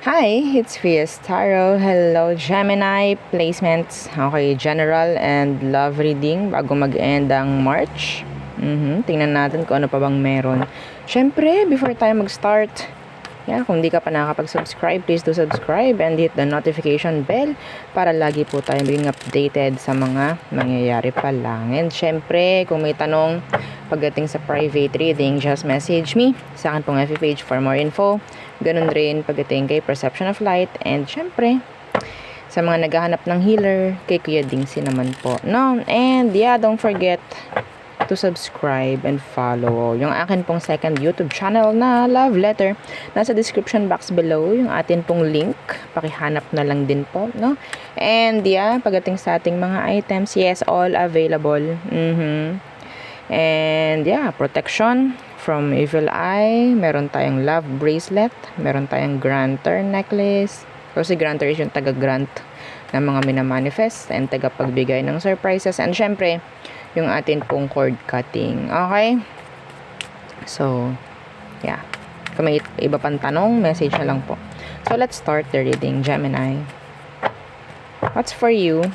Hi, it's Fias Tarot. Hello, Gemini placements. Okay, general and love reading bago mag-end ang March. Tingnan natin kung ano pa bang meron. Syempre, before tayo mag-start, kung di ka pa nakakapag-subscribe, please do subscribe and hit the notification bell para lagi po tayo maging updated sa mga mangyayari pa lang. And syempre, kung may tanong pagdating sa private reading, just message me sa akin pong FB page for more info. Ganun rin pagdating kay Perception of Light. And syempre, sa mga naghahanap ng healer, kay Kuya Dingsi naman po. No? And yeah, don't forget to subscribe and follow yung akin pong second YouTube channel na Love Letter. Nasa description box below yung atin pong link. Pakihanap na lang din po, no? And yeah, pagdating sa ating mga items, yes, all available. And yeah, protection from evil eye. Meron tayong love bracelet. Meron tayong granter necklace. Kasi granter is yung taga-grant ng mga minamanifest and taga-pagbigay ng surprises. And syempre, yung atin pong cord cutting. Okay? So, yeah. Kung may iba pang tanong, message na lang po. So, let's start the reading, Gemini. What's for you?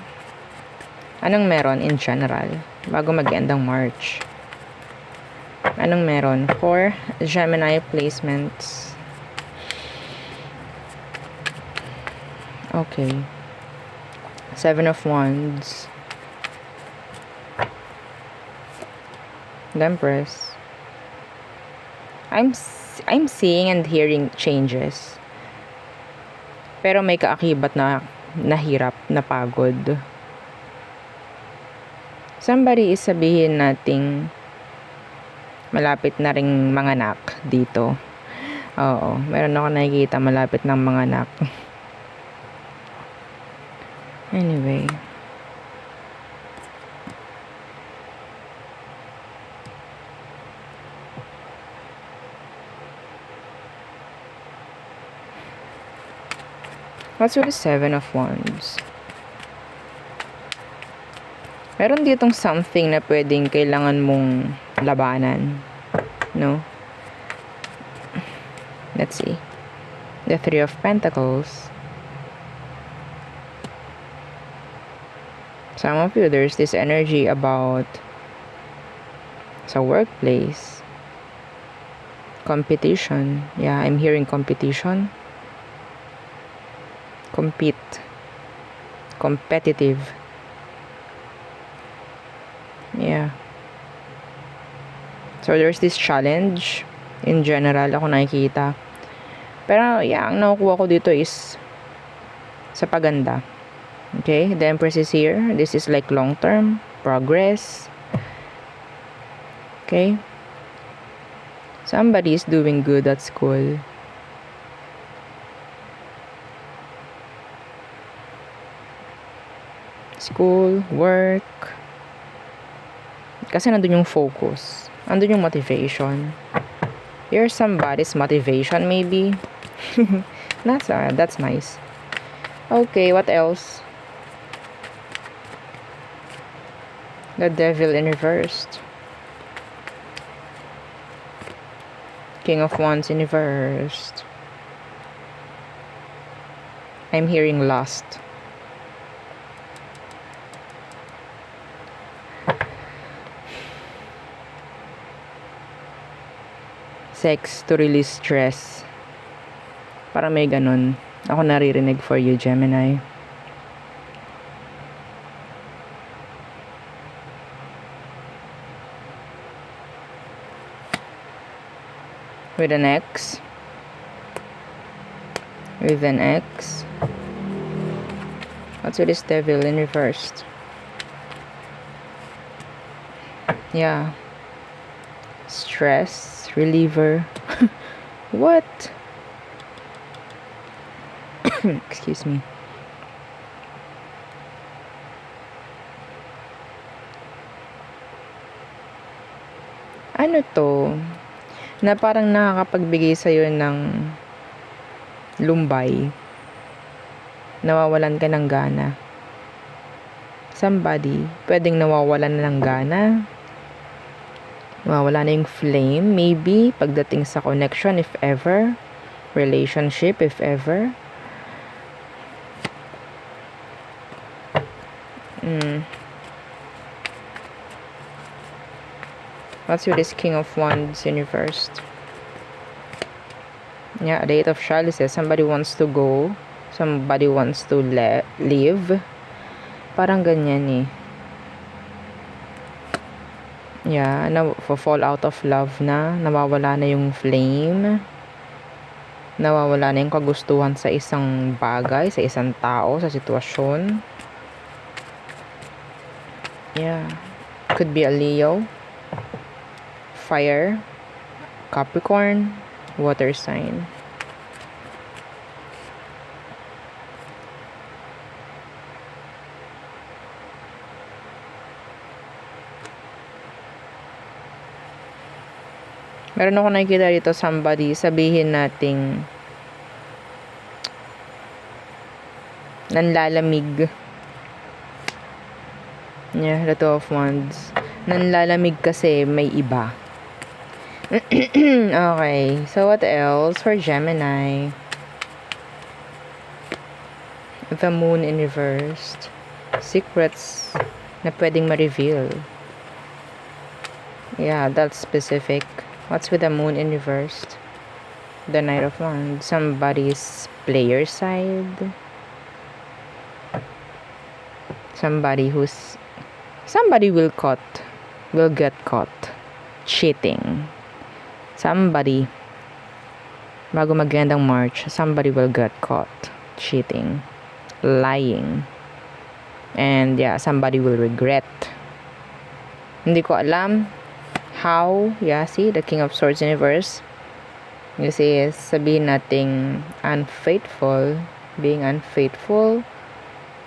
Anong meron in general? Bago mag-end ang March. Anong meron for Gemini placements? Okay. 7 of Wands. The Empress. I'm seeing and hearing changes. Pero may kaakibat na nahirap, na pagod. Somebody is sabihin nating malapit na ring manganak dito. Oo, meron ako nakikita malapit ng manganak. Anyway. What's with the 7 of Wands? Meron ditong something na pwedeng kailangan mong labanan. No? Let's see. The 3 of Pentacles. Some of you, there's this energy about sa workplace. Competition. Yeah, I'm hearing competition. Compete. Competitive. Yeah. So, there's this challenge. In general, ako nakikita. Pero, yeah, ang nakukuha ko dito is sa paganda. Okay? The Empress is here. This is like long-term progress. Okay? Somebody is doing good at school. School, work. Kasi nandun yung focus. Nandun yung motivation. You're somebody's motivation, maybe. That's nice. Okay, what else? The Devil in reversed. King of Wands in reversed. I'm hearing lust. Sex to release stress. Para may ganun. Ako naririnig for you, Gemini. With an X. With an X. What's with this Devil in reversed? Yeah. Stress reliever. What? Excuse me. Ano to? Na parang nakakapagbigay sa'yo ng lumbay. Nawawalan ka ng gana. Somebody, pwedeng nawawalan na ng gana. Wala na yung flame, maybe, pagdating sa connection, if ever. relationship, if ever. What's with this King of Wands in reversed? Yeah, the Eight of Chalices. Somebody wants to go. Somebody wants to leave. Parang ganyan eh. Yeah, fall out of love na. Nawawala na yung flame. Nawawala na yung kagustuhan sa isang bagay, sa isang tao, sa sitwasyon. Yeah. Could be a Leo. Fire. Capricorn. Water sign. Meron ako nakikita dito somebody, sabihin nating nanlalamig. Yeah, the Two of Wands. Nanlalamig kasi may iba. Okay, so what else for Gemini? The Moon in reversed. Secrets na pwedeng ma-reveal. Yeah, that's specific. What's with the Moon in reversed? The Knight of Wands. Somebody's player side. Somebody will get caught cheating. Somebody, bago mag-end ang March, somebody will get caught cheating, lying, and yeah, somebody will regret. Hindi ko alam how. Yeah, see, the King of Swords in reverse. Kasi sabihin nating unfaithful, being unfaithful,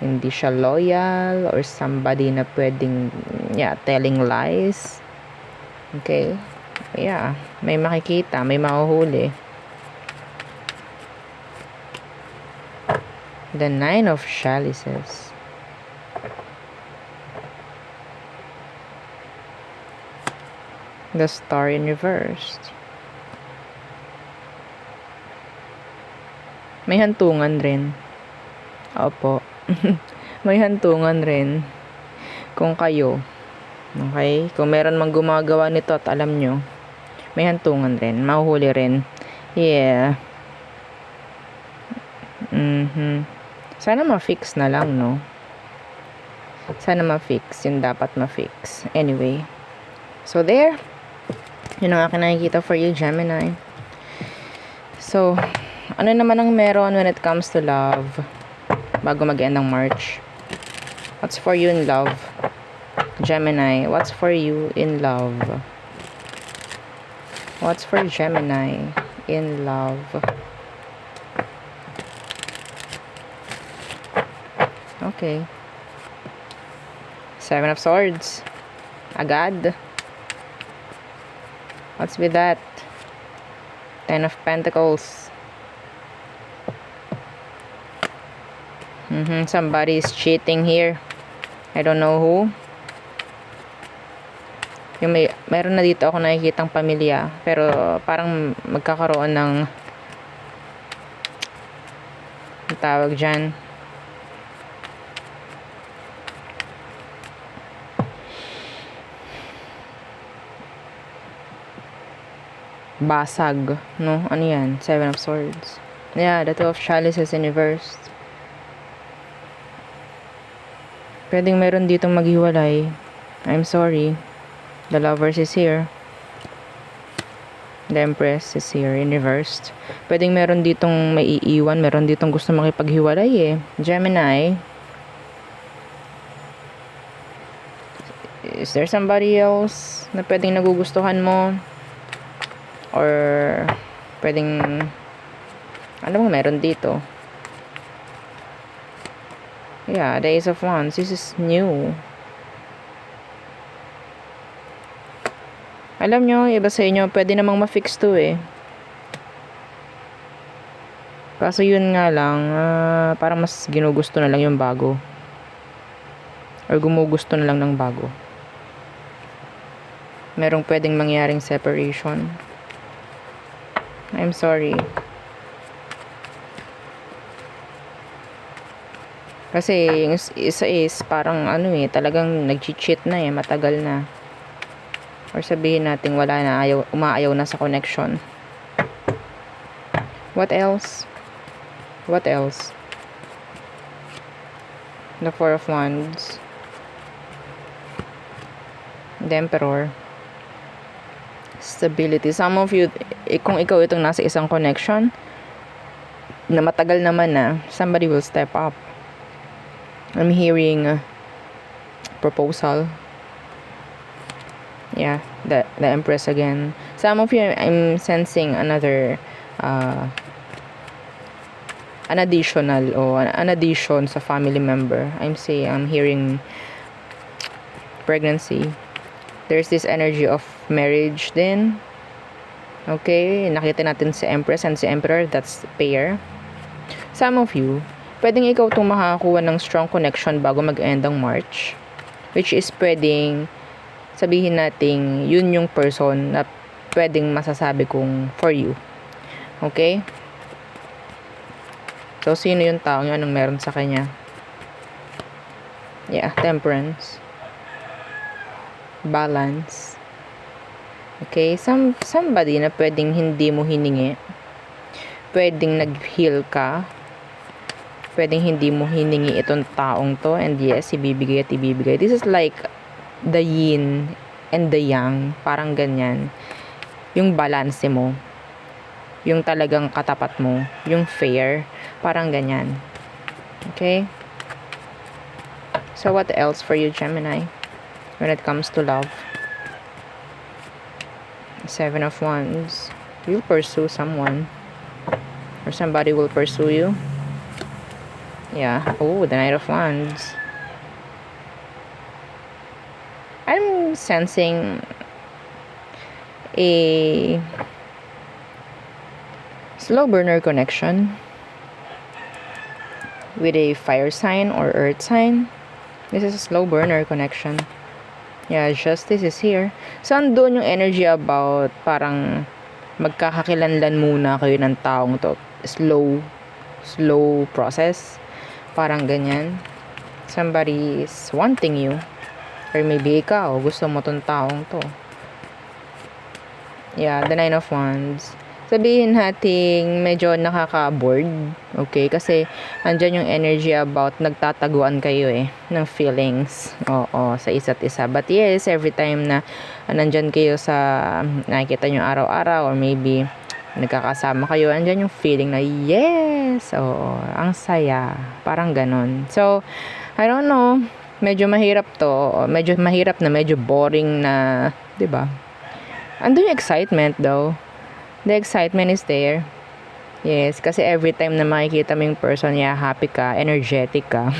hindi siya loyal, or somebody na pwedeng, yeah, telling lies. Okay, yeah, may makikita, may mahuhuli. The Nine of Chalices. The Star in reversed. May hantungan rin. Opo. May hantungan rin. Kung kayo. Okay? Kung meron mang gumagawa nito at alam nyo, may hantungan rin. Mahuhuli rin. Yeah. Sana ma-fix na lang, no? Sana ma-fix. Yung dapat ma-fix. Anyway. So, there. Yun ang aking nakikita for you, Gemini. So, ano naman ang meron when it comes to love? Bago mag-end ng March. What's for you in love? Gemini, what's for you in love? What's for Gemini in love? Okay. Seven of Swords. Agad. What's with that? Ten of Pentacles. Somebody is cheating here. I don't know who. Yung meron na dito ako nakikitang pamilya, pero parang magkakaroon ng tawag dyan, basag, no? Ano yan? Seven of Swords. Yeah, the Two of Chalices in reversed. Pwedeng meron ditong maghiwalay. I'm sorry. The Lovers is here. The Empress is here in reversed. Pwedeng meron ditong maiiwan, meron ditong gusto makipaghiwalay eh. Gemini. Is there somebody else na pwedeng nagugustuhan mo? Or pwedeng, ano mo meron dito? Yeah, the Ace of Wands. This is new. Alam nyo, iba sa inyo, pwede namang ma-fix to eh. Kaso yun nga lang, parang mas ginugusto na lang yung bago. Or gumugusto na lang ng bago. Merong pwedeng mangyaring separation. I'm sorry. Kasi yung isa is parang ano eh, talagang nag-cheat na eh, matagal na. Or sabihin natin wala na, umaayaw na sa connection. What else? What else? The Four of Wands. The Emperor. Stability. Some of you, kung ikaw itong nasa isang connection, na matagal naman na, somebody will step up. I'm hearing proposal. Yeah, the Empress again. Some of you, I'm sensing another an additional or an addition sa family member. I'm hearing pregnancy. There's this energy of marriage din. Okay, nakita natin si Empress and si Emperor, that's pair. Some of you, pwedeng ikaw itong makakuha ng strong connection bago mag-end ang March. Which is pwedeng sabihin natin yun yung person na pwedeng masasabi kong for you. Okay? So, sino yung tao yun? Anong meron sa kanya? Yeah, temperance. Balance. Okay? Somebody na pwedeng hindi mo hiningi. Pwedeng nag-heal ka. Pwedeng hindi mo hiningi itong taong to. And yes, ibibigay at ibibigay. This is like the yin and the yang. Parang ganyan. Yung balance mo. Yung talagang katapat mo. Yung fair. Parang ganyan. Okay? So, what else for you, Gemini? When it comes to love? Seven of Wands. You'll pursue someone. Or somebody will pursue you. Yeah. Oh, the Knight of Wands. I'm sensing a slow burner connection with a fire sign or earth sign. This is a slow burner connection. Yeah, justice is here. So, andun yung energy about parang magkakakilanlan muna kayo ng taong to. Slow process. Parang ganyan. Somebody is wanting you. Or maybe ikaw, gusto mo tong taong to. Yeah, the Nine of Wands. Sabihin nating medyo nakaka-bored. Okay? Kasi andyan yung energy about nagtataguan kayo eh. Ng feelings. Oo, sa isa't isa. But yes, every time na nandyan kayo sa nakikita nyo araw-araw or maybe nagkakasama kayo, andyan yung feeling na yes! Oo, ang saya. Parang ganon. So, I don't know. Medyo mahirap to. Medyo mahirap na medyo boring na, 'di ba? Andun yung excitement though. The excitement is there. Yes, kasi every time na makikita mo yung person, yeah, happy ka, energetic ka.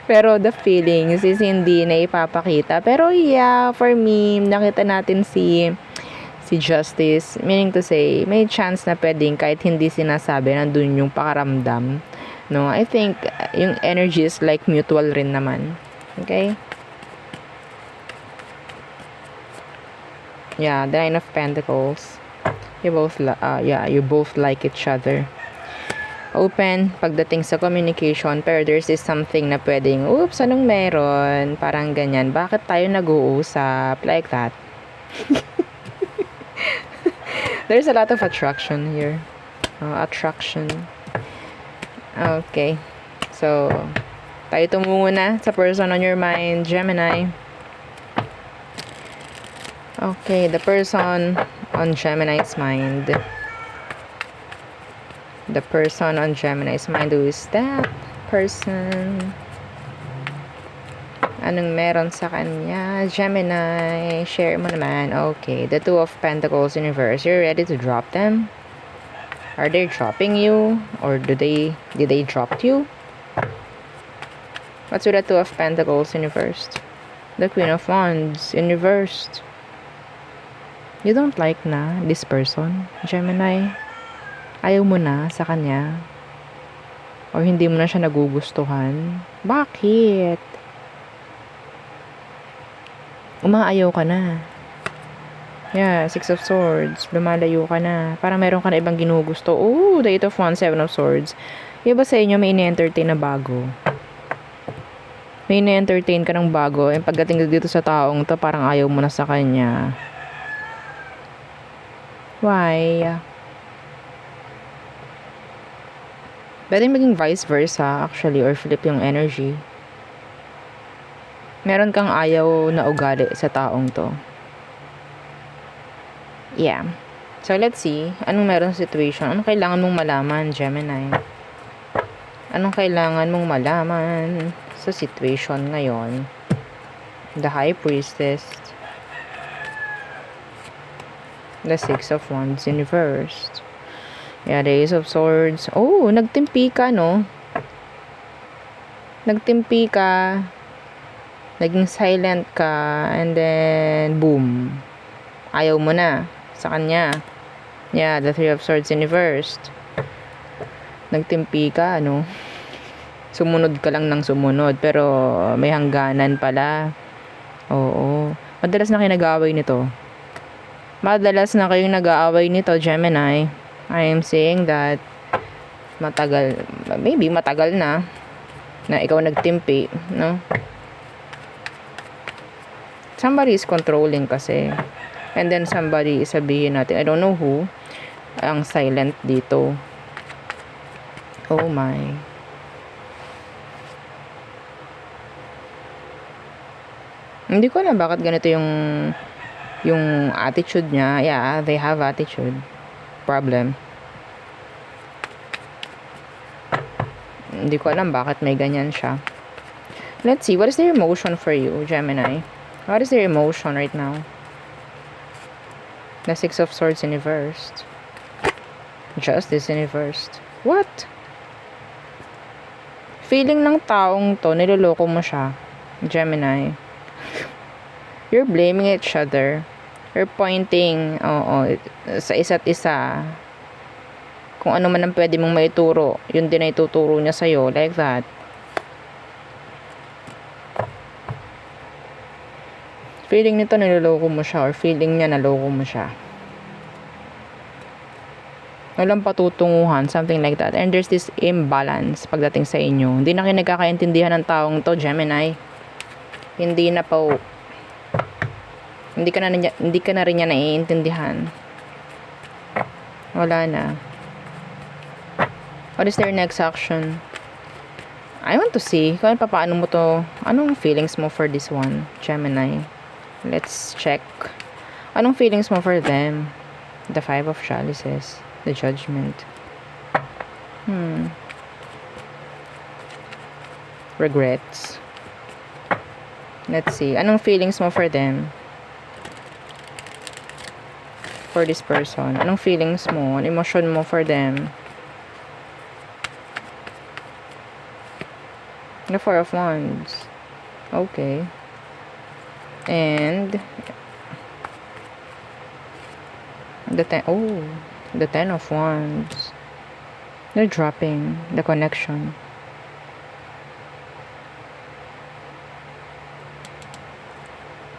Pero the feelings is hindi na ipapakita. Pero yeah, for me, nakita natin si Justice, meaning to say, may chance na pwedeng kahit hindi sinasabi, nandun yung pakaramdam. No, I think yung energy is like mutual rin naman. Okay? Yeah, the Nine of Pentacles. You both like each other. Open pagdating sa communication, pero there's something na pwedeng, oops, anong meron? Parang ganyan. Bakit tayo nag-uusap? Like that. There's a lot of attraction here. Attraction. Okay. So, tayo tumungo na sa person on your mind, Gemini. Okay, the person on Gemini's mind. The person on Gemini's mind, who is that person? Anong meron sa kanya? Gemini, share mo naman. Okay, the Two of Pentacles universe. You're ready to drop them? Are they dropping you? Or did they drop you? What's with the Two of Pentacles universe? The Queen of Wands universe. You don't like na this person, Gemini? Ayaw mo na sa kanya? Or hindi mo na siya nagugustuhan? Bakit? Umaayaw ka na. Yeah, Six of Swords. Lumalayo ka na. Parang meron ka na ibang ginugusto. Oh, the Eight of Wands, Seven of Swords. Yung ba sa inyo may ini-entertain na bago? May ini-entertain ka ng bago, and pagdating dito sa taong to, parang ayaw mo na sa kanya. Why? Pwedeng maging vice versa, actually, or flip yung energy. Meron kang ayaw na ugali sa taong to. Yeah. So, let's see. Anong meron sa situation? Anong kailangan mong malaman, Gemini? Anong kailangan mong malaman sa situation ngayon? The High Priestess. The Six of Wands in reverse. Yeah, the Ace of Swords. Oh, nagtimpi ka, no? Nagtimpi ka. Naging silent ka. And then, boom. Ayaw mo na sa kanya. Yeah, the Three of Swords in reverse. Nagtimpi ka, ano? Sumunod ka lang ng sumunod, pero may hangganan pala. Oo. Madalas na kayo nag-aaway nito. Madalas na kayong nag-aaway nito, Gemini. I am saying that maybe matagal na ikaw nagtimpi, no? Somebody is controlling kasi. And then somebody, sabihin natin, I don't know who, ang silent dito. Oh my. Hindi ko alam bakit ganito yung attitude niya. Yeah, they have attitude problem. Hindi ko alam bakit may ganyan siya. Let's see, what is their emotion for you, Gemini? What is their emotion right now? The Six of Swords in reversed. Justice in reversed. What? Feeling ng taong to, niloloko mo siya, Gemini. You're blaming each other. You're pointing, sa isa't isa. Kung ano man ang pwede mong maituro, yun din ay tuturo niya sa'yo, like that. Feeling nito niloloko mo siya, or feeling niya naloko mo siya. Walang patutunguhan, something like that. And there's this imbalance pagdating sa inyo. Hindi na kayo nagkakaintindihan ng taong to, Gemini. Hindi ka na rin niya naiintindihan. Wala na. What is their next action? I want to see kung paano mo to, anong feelings mo for this one, Gemini. Let's check. Anong feelings mo for them? The Five of Chalices. The Judgment. Regrets. Let's see. Anong feelings mo for them? For this person. Anong feelings mo? Anong emotion mo for them? The Four of Wands. Okay. And the Ten of Wands. They're dropping the connection.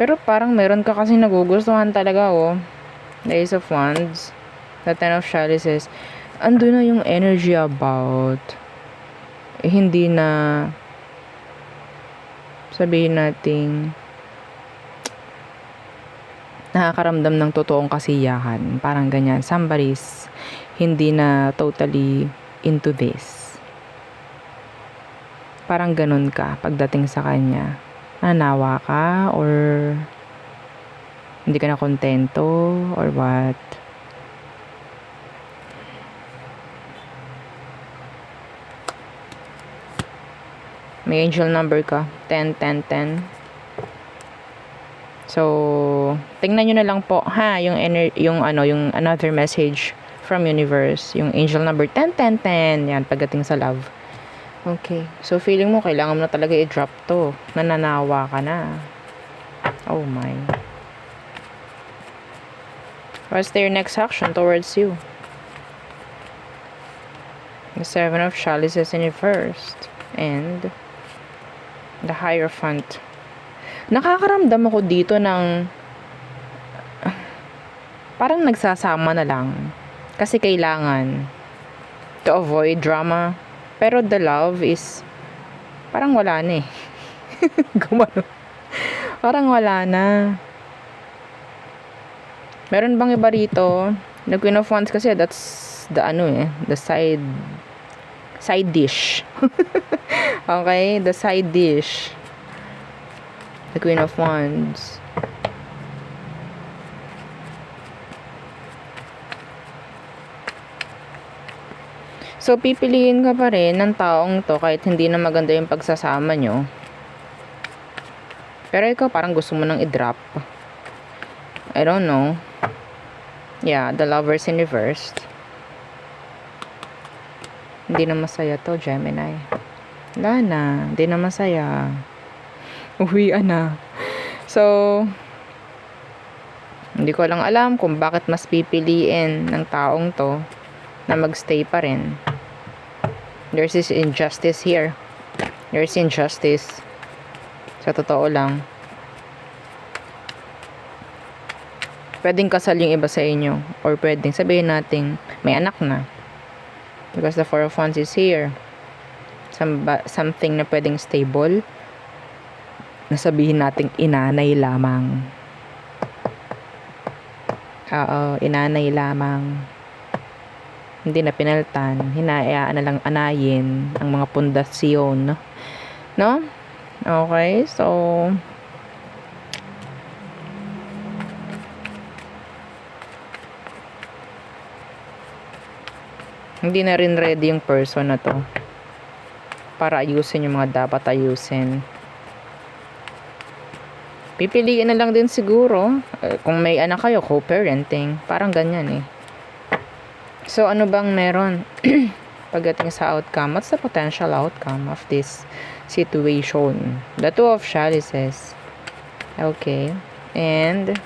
Pero parang meron ka kasi nagugustuhan talaga, oh. The Ace of Wands. The Ten of Chalices. Ando na yung energy about hindi na sabihin nating nakakaramdam ng totoong kasiyahan. Parang ganyan. Somebody's hindi na totally into this. Parang ganun ka pagdating sa kanya. Nanawa ka or hindi ka na kontento or what? May angel number ka. 10, 10, 10. So, tingnan nyo na lang po, ha, yung another message from universe, yung angel number 10, 10, 10, yan, pagdating sa love. Okay, so feeling mo, kailangan mo na talaga i-drop to, nananawa ka na. Oh my. What's their next action towards you? The Seven of Chalices in reverse, and the Hierophant. Nakakaramdam ako dito ng parang nagsasama na lang kasi kailangan to avoid drama, Pero the love is, parang wala na eh. Gumano. Parang wala na. Meron bang iba rito? The Queen of Wands kasi, that's the the side dish. Okay, the side dish. The Queen of Wands. So, pipiliin ka pa rin ng taong to kahit hindi na maganda yung pagsasama nyo. Pero ikaw parang gusto mo nang i-drop. I don't know. Yeah, the Lovers in reverse. Hindi na masaya to, Gemini. Wala na. Hindi na masaya. Uwian na. So, hindi ko lang alam kung bakit mas pipiliin ng taong to na magstay pa rin. There's this injustice here. There's injustice. Sa totoo lang. Pwedeng kasal yung iba sa inyo. Or pwedeng sabihin natin, may anak na. Because the Four of Wands is here. Something na pwedeng stable. Nasabihin natin, inanay lamang. Oo, inanay lamang. Hindi na pinaltan, hinayaan na lang anayin ang mga pundasyon, no? Okay, so hindi na rin ready yung person na to para ayusin yung mga dapat ayusin. Pipiliin na lang din siguro kung may anak kayo, co-parenting, parang ganyan eh. So, ano bang meron pagdating sa outcome? What's the potential outcome of this situation? The Two of Chalices. Okay. And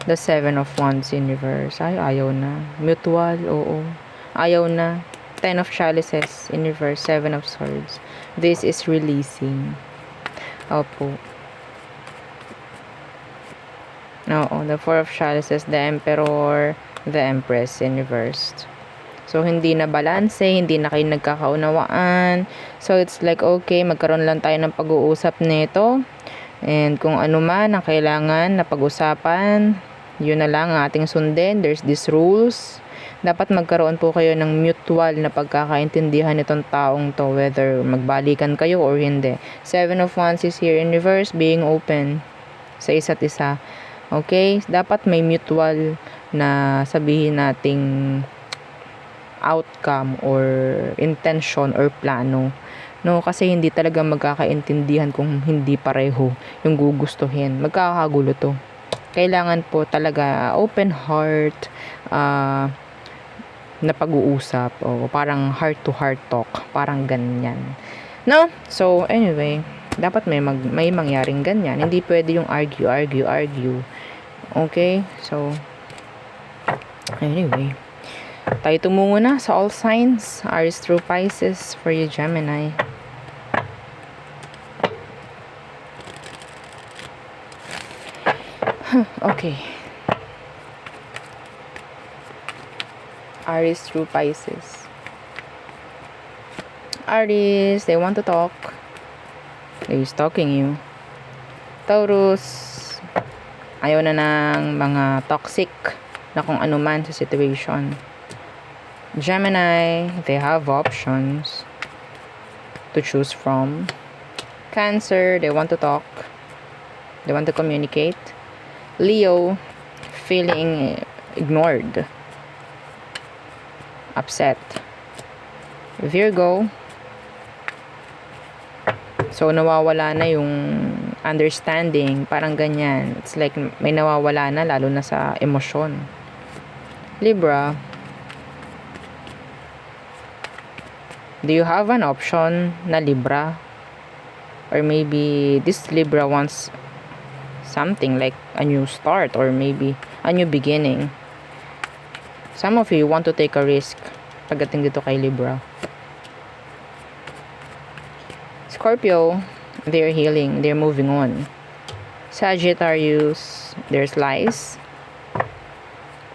the Seven of Wands in reverse. Ay, ayaw na. Mutual, oo. Ayaw na. Ten of Chalices in reverse. Seven of Swords. This is releasing. Opo. Oo. The Four of Chalices. The Emperor. The Empress in reversed. So, hindi na balanse, hindi na kayo nagkakaunawaan. So, it's like, okay, magkaroon lang tayo ng pag-uusap nito. And kung ano man ang kailangan na pag-usapan, yun na lang ang ating sundin. There's these rules. Dapat magkaroon po kayo ng mutual na pagkakaintindihan nitong taong to, whether magbalikan kayo or hindi. Seven of Wands is here in reverse, being open sa isa't isa. Okay? Dapat may mutual na sabihin nating outcome or intention or plano. No, kasi hindi talaga magkakaintindihan kung hindi pareho yung gugustuhin. Magkakagulo to. Kailangan po talaga open heart na pag-uusap o parang heart to heart talk, parang ganyan. No? So anyway, dapat may mangyaring ganyan. Hindi pwede yung argue. Okay? So anyway, tayo tumungo na sa all signs. Aries through Pisces for you, Gemini. Okay. Aries through Pisces. Aries, they want to talk. They're stalking you. Taurus, ayaw na ng mga toxic na kung ano man sa situation. Gemini, they have options to choose from. Cancer, they want to talk. They want to communicate. Leo, feeling ignored. Upset. Virgo, so nawawala na yung understanding, parang ganyan. It's like may nawawala na, lalo na sa emosyon. Libra, do you have an option na Libra? Or maybe this Libra wants something like a new start or maybe a new beginning. Some of you want to take a risk pagdating dito kay Libra. Scorpio, they're healing, they're moving on. Sagittarius, there's lies.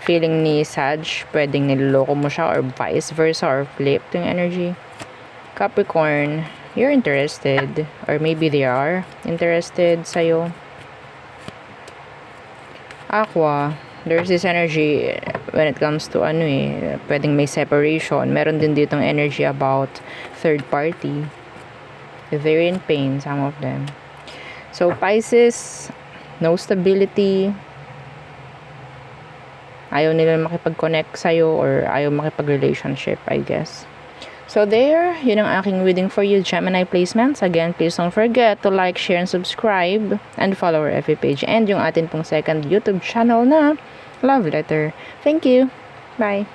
feeling ni Sag, pwedeng niloloko mo siya or vice versa or flip yung energy. Capricorn, you're interested or maybe they are interested sa'yo. Aqua, there's this energy when it comes to pwedeng may separation. Meron din ditong energy about third party. They're in pain, some of them. So, Pisces, no stability. Ayaw nila makipag-connect sa'yo or ayaw makipag-relationship, I guess. So there, yun ang aking reading for you, Gemini placements. Again, please don't forget to like, share, and subscribe and follow our FB page and yung atin pong second YouTube channel na Love Letter. Thank you. Bye.